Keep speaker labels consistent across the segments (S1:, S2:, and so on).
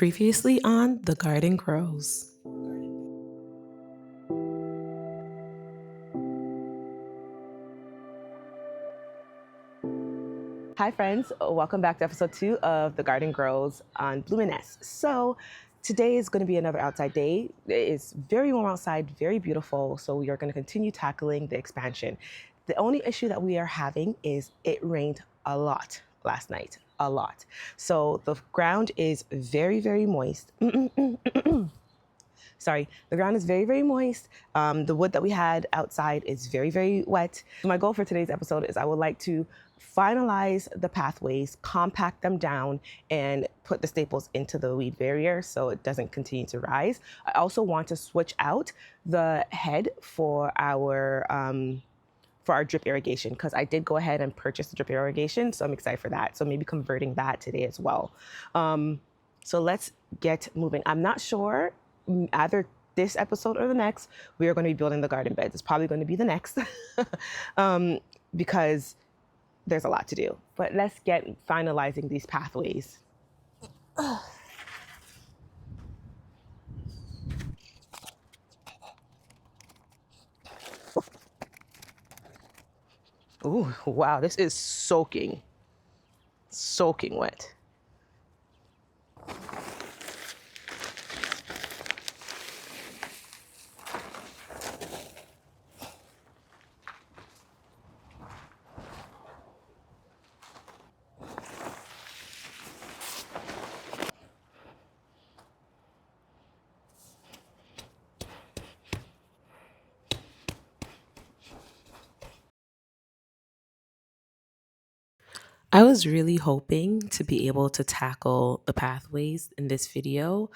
S1: Previously on The Garden Grows.
S2: Hi friends, welcome back to episode 2 of The Garden Grows on Bluminess. So today is going to be another outside day. It's very warm outside, very beautiful, so we are going to continue tackling the expansion. The only issue that we are having is it rained a lot last night, a lot. So the ground is very moist. Sorry, the ground is very moist. The wood that we had outside is very wet. My goal for today's episode is I would like to finalize the pathways, compact them down, and put the staples into the weed barrier so it doesn't continue to rise. I also want to switch out the head for our drip irrigation, because I did go ahead and purchase the drip irrigation, so I'm excited for that. So maybe converting that today as well. So let's get moving. I'm not sure, either this episode or the next, we are going to be building the garden beds. It's probably going to be the next because there's a lot to do. But let's get finalizing these pathways. Ooh, wow, this is soaking wet.
S1: I was really hoping to be able to tackle the pathways in this video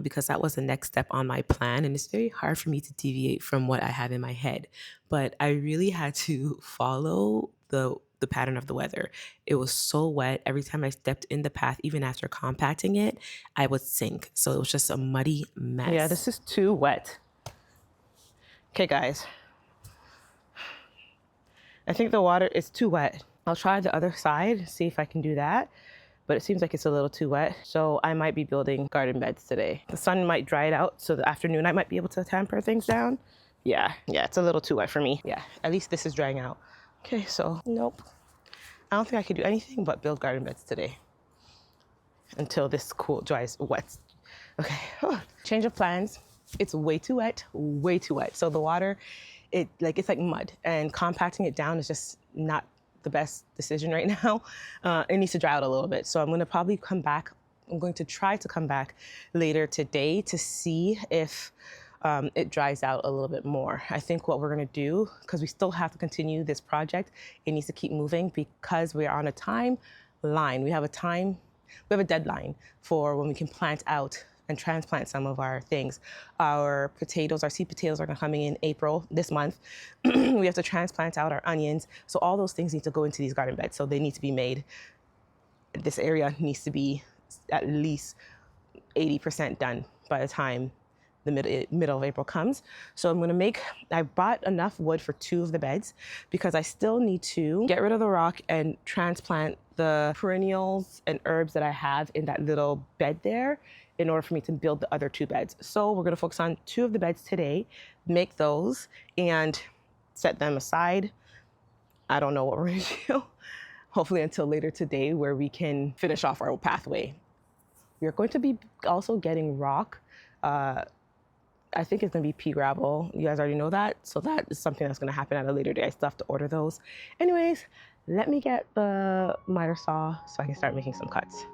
S1: because that was the next step on my plan. And it's very hard for me to deviate from what I have in my head. But I really had to follow the pattern of the weather. It was so wet. Every time I stepped in the path, even after compacting it, I would sink. So it was just a muddy mess.
S2: Yeah, this is too wet. Okay, guys. I think the water is too wet. I'll try the other side, see if I can do that. But it seems like it's a little too wet. So I might be building garden beds today. The sun might dry it out, so the afternoon I might be able to tamper things down. Yeah, it's a little too wet for me. Yeah, at least this is drying out. Okay, so nope. I don't think I could do anything but build garden beds today until this dries wet. Okay, change of plans. It's way too wet. So the water, it's like mud, and compacting it down is just not the best decision right now. It needs to dry out a little bit. So I'm gonna probably come back. I'm going to try to come back later today to see if it dries out a little bit more. I think what we're gonna do, because we still have to continue this project, it needs to keep moving because we're on a timeline. We have a deadline for when we can plant out and transplant some of our things. Our seed potatoes are coming in April this month. We have to transplant out our onions. So all those things need to go into these garden beds. So they need to be made. This area needs to be at least 80% done by the time the middle of April comes. So I bought enough wood for 2 of the beds because I still need to get rid of the rock and transplant the perennials and herbs that I have in that little bed there in order for me to build the other 2 beds. So we're gonna focus on 2 of the beds today, make those and set them aside. I don't know what we're gonna do. Hopefully until later today where we can finish off our pathway. We're going to be also getting rock. I think it's gonna be pea gravel. You guys already know that. So that is something that's gonna happen at a later day. I still have to order those. Anyways, let me get the miter saw so I can start making some cuts.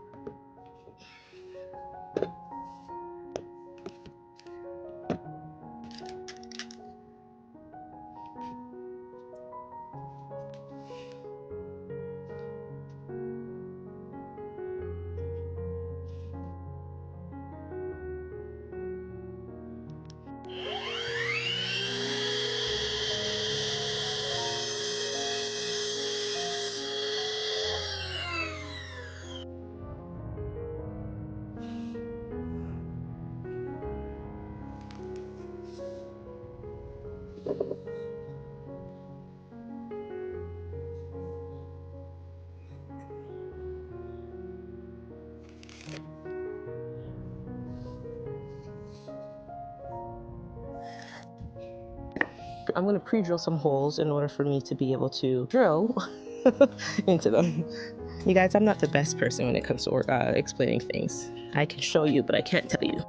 S2: I'm gonna pre-drill some holes in order for me to be able to drill into them. You guys, I'm not the best person when it comes to explaining things. I can show you, but I can't tell you.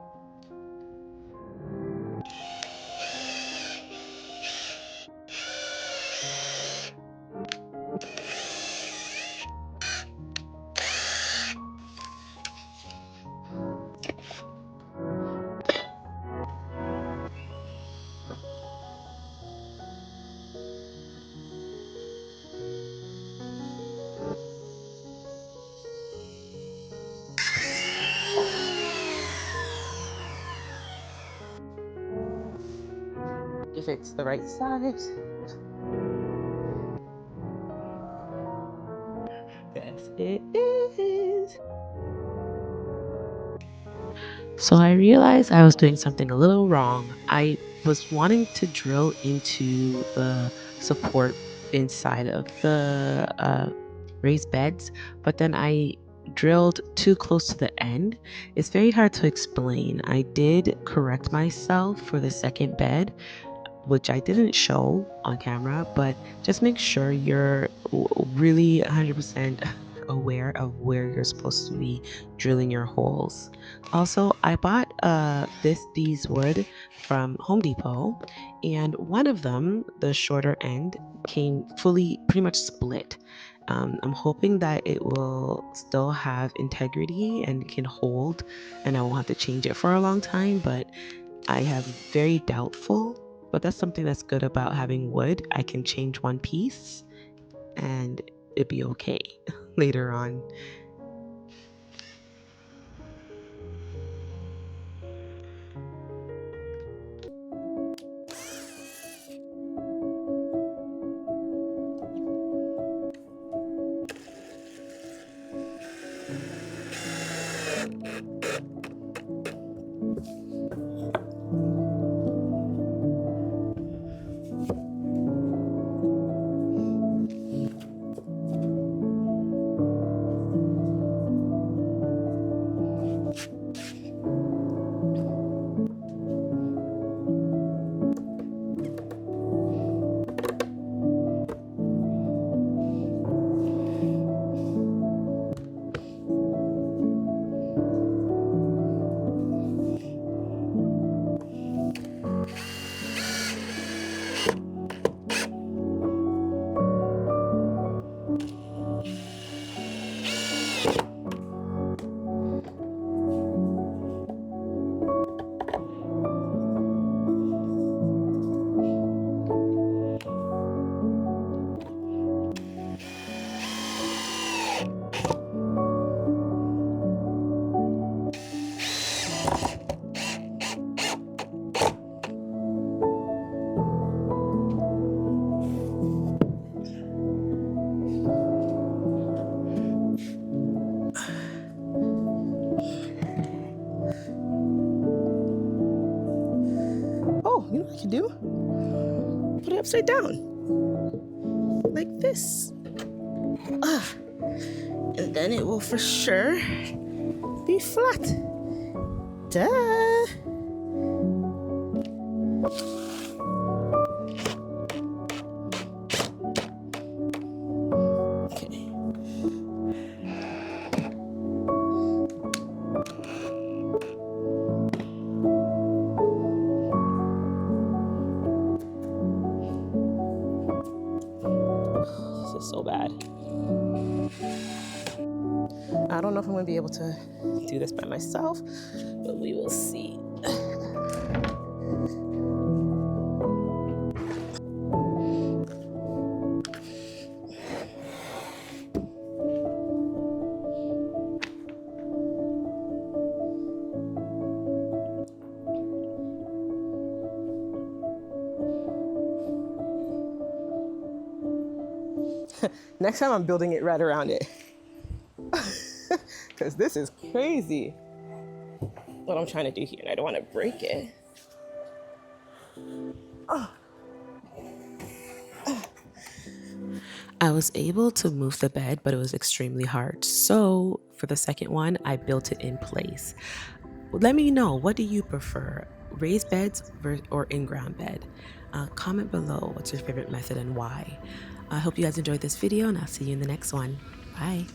S2: If it's the right size. Yes, it is.
S1: So I realized I was doing something a little wrong. I was wanting to drill into the support inside of the raised beds, but then I drilled too close to the end. It's very hard to explain. I did correct myself for the second bed, which I didn't show on camera, but just make sure you're really 100% aware of where you're supposed to be drilling your holes. Also, I bought these wood from Home Depot, and one of them, the shorter end, came fully pretty much split. I'm hoping that it will still have integrity and can hold, and I won't have to change it for a long time, but I have very doubtful, but that's something that's good about having wood. I can change one piece and it'd be okay later on.
S2: Oh, you know what I can do? Put it upside down. Like this. And then it will for sure be flat. Duh. Okay. This is so bad. I don't know if I'm going to be able to do this by myself, but we will see. Next time I'm building it right around it. Because this is crazy what I'm trying to do here, and I don't want to break it.
S1: I was able to move the bed, but it was extremely hard. So for the second one, I built it in place. Let me know, what do you prefer? raised beds or in-ground bed? Comment below what's your favorite method and why. I hope you guys enjoyed this video, and I'll see you in the next one. Bye.